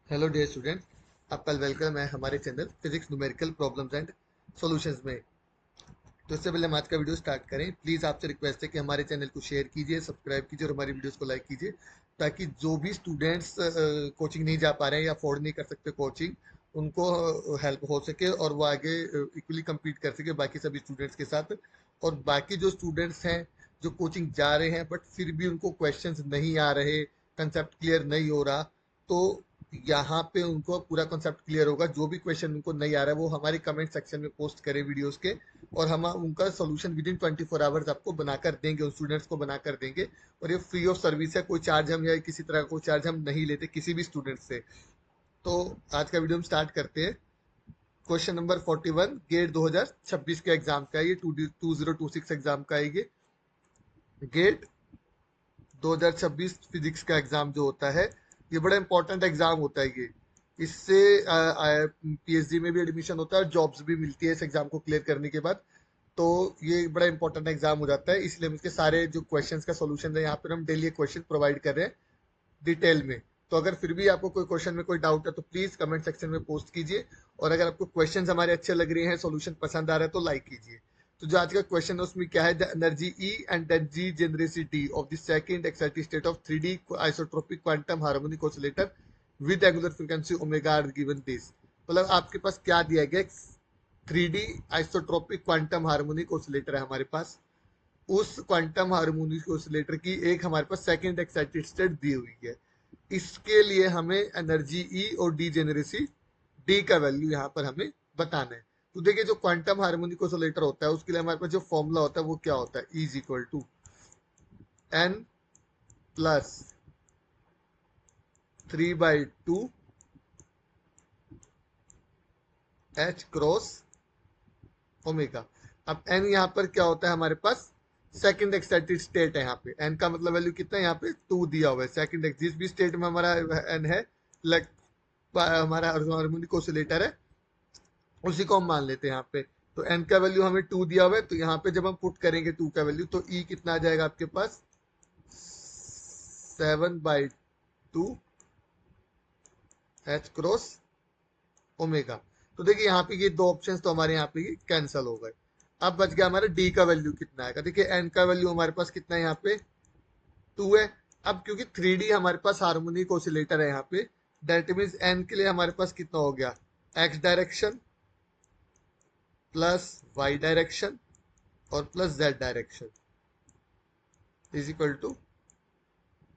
Hello dear student, आपका welcome है हमारे channel physics numerical problems and solutions में। तो इससे पहले हम आज का वीडियो स्टार्ट करें, प्लीज़ आपसे रिक्वेस्ट है कि हमारे चैनल को शेयर कीजिए, सब्सक्राइब कीजिए और हमारी वीडियोस को लाइक कीजिए, ताकि जो भी स्टूडेंट्स कोचिंग नहीं जा पा रहे हैं या अफोर्ड नहीं कर सकते कोचिंग, उनको हेल्प हो सके और वो आगे इक्वली compete कर सके बाकी सभी स्टूडेंट्स के साथ। और बाकी जो स्टूडेंट्स हैं जो कोचिंग जा रहे हैं बट फिर भी उनको क्वेश्चंस नहीं आ रहे, कंसेप्ट क्लियर नहीं हो रहा, तो यहाँ पे उनको पूरा कॉन्सेप्ट क्लियर होगा। जो भी क्वेश्चन उनको नहीं आ रहा है वो हमारे कमेंट सेक्शन में पोस्ट करें वीडियोस के, और हम उनका सोल्यूशन विद इन 24 आवर्स आपको बनाकर देंगे, उन स्टूडेंट्स को बनाकर देंगे। और ये फ्री ऑफ सर्विस है, कोई चार्ज हम या किसी तरह का कोई चार्ज हम नहीं लेते किसी भी स्टूडेंट से। तो आज का वीडियो हम स्टार्ट करते हैं। क्वेश्चन नंबर 41 गेट 2026 के एग्जाम का है, ये 2026 एग्जाम का है। ये गेट 2026 फिजिक्स का एग्जाम जो होता है, ये बड़ा इंपॉर्टेंट एग्जाम होता है। ये इससे पीएचडी में भी एडमिशन होता है और जॉब्स भी मिलती है इस एग्जाम को क्लियर करने के बाद। तो ये बड़ा इंपॉर्टेंट एग्जाम हो जाता है, इसलिए हम इसके सारे जो क्वेश्चंस का सॉल्यूशन है यहाँ पर हम डेली क्वेश्चन प्रोवाइड कर रहे हैं डिटेल में। तो अगर फिर भी आपको कोई क्वेश्चन में कोई डाउट है तो प्लीज कमेंट सेक्शन में पोस्ट कीजिए, और अगर आपको क्वेश्चंस हमारे अच्छे लग रहे हैं, सॉल्यूशन पसंद आ रहा है तो लाइक कीजिए। तो जो आज का क्वेश्चन है उसमें क्या है, the energy E and energy degeneracy of the second excited state of 3D isotropic quantum harmonic oscillator with angular frequency omega are given this. मतलब आपके पास क्या दिया गया, 3D isotropic quantum harmonic oscillator है हमारे पास। उस क्वांटम हार्मोनिक ऑसिलेटर की एक हमारे पास सेकंड एक्साइटेड स्टेट दी हुई है। इसके लिए हमें एनर्जी ई और डीजेनरेसी डी का वैल्यू यहाँ पर हमें बताना है। तो देखिए, जो क्वांटम हार्मोनिक ऑसिलेटर होता है उसके लिए हमारे पास जो फॉर्मूला होता है वो क्या होता है, E is equal to n plus 3/2 h cross omega. अब एन यहाँ पर क्या होता है हमारे पास, सेकंड एक्साइटेड स्टेट है। यहाँ पे एन का मतलब वैल्यू कितना है, यहाँ पे 2 दिया हुआ है। सेकंड जिस भी स्टेट में हमारा एन है, लाइक हमारा हार्मोनिक ऑसिलेटर है, उसी को हम मान लेते हैं यहाँ पे। तो एन का वैल्यू हमें 2 दिया हुआ है, तो यहाँ पे जब हम पुट करेंगे 2 का वैल्यू तो ई कितना आ जाएगा आपके पास, 7/2 एच क्रॉस ओमेगा। तो देखिए यहाँ पे ये दो ऑप्शंस तो हमारे यहाँ पे कैंसिल हो गए। अब बच गया हमारा डी का वैल्यू कितना आएगा। देखिए एन का वैल्यू हमारे पास कितना है, यहाँ पे 2 है। अब क्योंकि 3D हमारे पास हार्मोनिक ऑसिलेटर है यहाँ पे, दैट मीन्स एन के लिए हमारे पास कितना हो गया, x direction plus y direction और plus z direction is equal to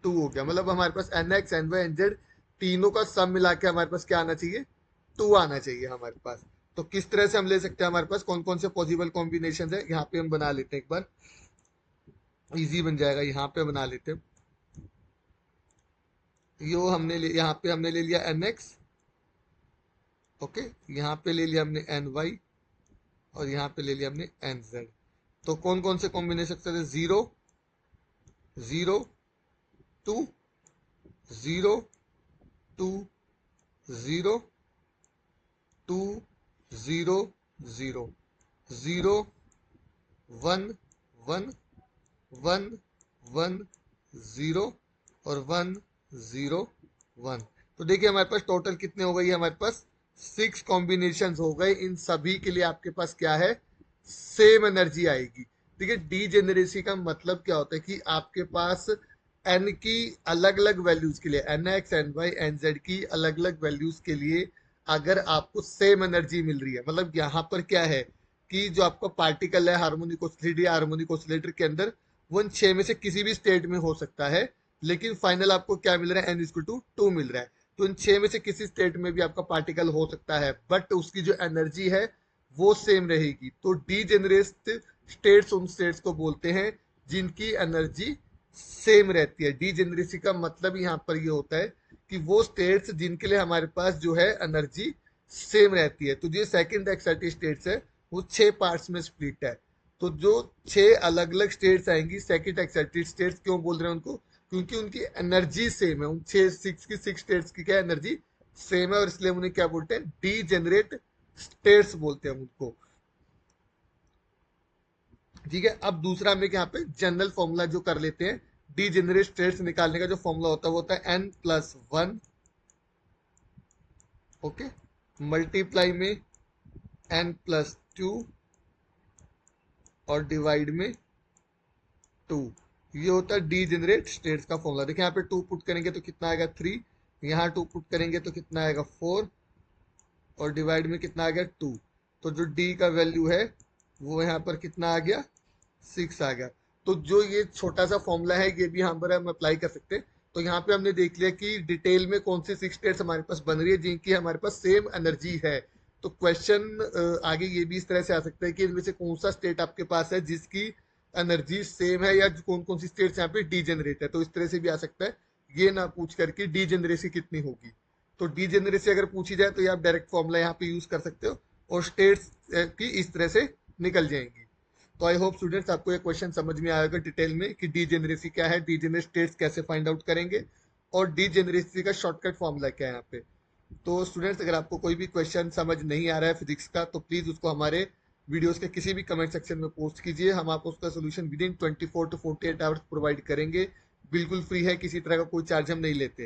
2 हो गया। मतलब हमारे पास n x n y n z तीनों का सम मिला के हमारे पास क्या आना चाहिए, 2 आना चाहिए हमारे पास। तो किस तरह से हम ले सकते हैं, हमारे पास कौन कौन से पॉसिबल कॉम्बिनेशन है यहाँ पे हम बना लेते हैं एक बार, इजी बन जाएगा। यहाँ पे बना लेते हैं, यो हमने यहाँ पे हमने ले लिया एन एक्स, ओके, यहाँ पे ले लिया हमने एन वाई और यहाँ पे ले लिया हमने एन जेड। तो कौन कौन से कॉम्बिनेशन सकते, 0 0 2 0 2 0 2 0 0 0 1 1 1 1 0 और 1 0 1। तो देखिए हमारे पास टोटल कितने हो गए, हमारे पास 6 कॉम्बिनेशन हो गए। इन सभी के लिए आपके पास क्या है, सेम एनर्जी आएगी। देखिए डीजेनरेसी का मतलब क्या होता है कि आपके पास एन की अलग अलग वैल्यूज के लिए, n x n y n z की अलग अलग वैल्यूज के लिए अगर आपको सेम एनर्जी मिल रही है, मतलब यहाँ पर क्या है कि जो आपका पार्टिकल है हार्मोनिक 3D हार्मोनिक ऑसिलेटर के अंदर, वो इन 6 में से किसी भी स्टेट में हो सकता है, लेकिन फाइनल आपको क्या मिल रहा है, एन इक्वल टू 2 मिल रहा है। तो इन 6 में से किसी स्टेट में भी आपका पार्टिकल हो सकता है, बट उसकी जो एनर्जी है वो सेम रहेगी। तो डीजेनरेट स्टेट्स उन स्टेट्स को बोलते हैं जिनकी एनर्जी सेम रहती है। डीजेनरेसी का मतलब यहाँ पर ये होता है कि वो स्टेट्स जिनके लिए हमारे पास जो है एनर्जी सेम रहती है। तो जो सेकंड एक्साइटेड स्टेट्स है वो 6 पार्ट्स में स्प्लिट है। तो जो 6 अलग अलग स्टेट्स आएंगी सेकंड एक्साइटेड स्टेट्स, क्यों बोल रहे हैं उनको, क्योंकि उनकी एनर्जी सेम है। उन 6 स्टेट्स की क्या एनर्जी सेम है, और इसलिए उन्हें क्या बोलते हैं, डीजेनरेट स्टेट्स बोलते हैं उनको। ठीक है, अब दूसरा हम यहाँ पे जनरल फॉर्मूला जो कर लेते हैं, डीजेनरेट स्टेट्स निकालने का जो फॉर्मूला होता है वो होता है n+1 ओके, मल्टीप्लाई में n+2 और डिवाइड में 2। ये होता है डीजेनरेट स्टेट्स का फॉर्मूला। देखिए यहाँ पे 2 पुट करेंगे तो कितना आएगा 3, यहाँ 2 पुट करेंगे तो कितना आएगा 4 और डिवाइड में कितना आ गया 2। तो जो डी का वैल्यू है वो यहाँ पर कितना आ गया 6 आ गया। तो जो ये छोटा सा फॉर्मूला है ये भी यहाँ पर हम अप्लाई कर सकते हैं। तो यहाँ पे हमने देख लिया कि डिटेल में कौन सी 6 स्टेट्स हमारे पास बन रही है जिनकी हमारे पास सेम एनर्जी है। तो क्वेश्चन आगे ये भी इस तरह से आ सकता है कि इनमें से कौन सा स्टेट आपके पास है जिसकी एनर्जी सेम है, या कौन कौन सी स्टेट्स यहाँ पे डीजेनरेट है। तो इस तरह से भी आ सकता है, ये ना पूछ करके डीजेनरेसी कितनी होगी। तो डीजेनरेसी अगर पूछी जाए तो ये आप डायरेक्ट फॉर्मूला यहाँ पे यूज कर सकते हो और स्टेट्स की इस तरह से निकल जाएंगी। तो आई होप स्टूडेंट्स आपको ये क्वेश्चन समझ में आएगा डिटेल में कि डीजेनरेसी क्या है, डीजेनरेट स्टेट्स कैसे फाइंड आउट करेंगे और डीजेनरेसी का शॉर्टकट फॉर्मूला क्या है यहाँ पे। तो स्टूडेंट्स अगर आपको कोई भी क्वेश्चन समझ नहीं आ रहा है फिजिक्स का तो प्लीज उसको हमारे वीडियोस के किसी भी कमेंट सेक्शन में पोस्ट कीजिए, हम आपको उसका solution with in 24 to 48 hours provide करेंगे। बिल्कुल फ्री है, किसी तरह का कोई चार्ज हम नहीं लेते।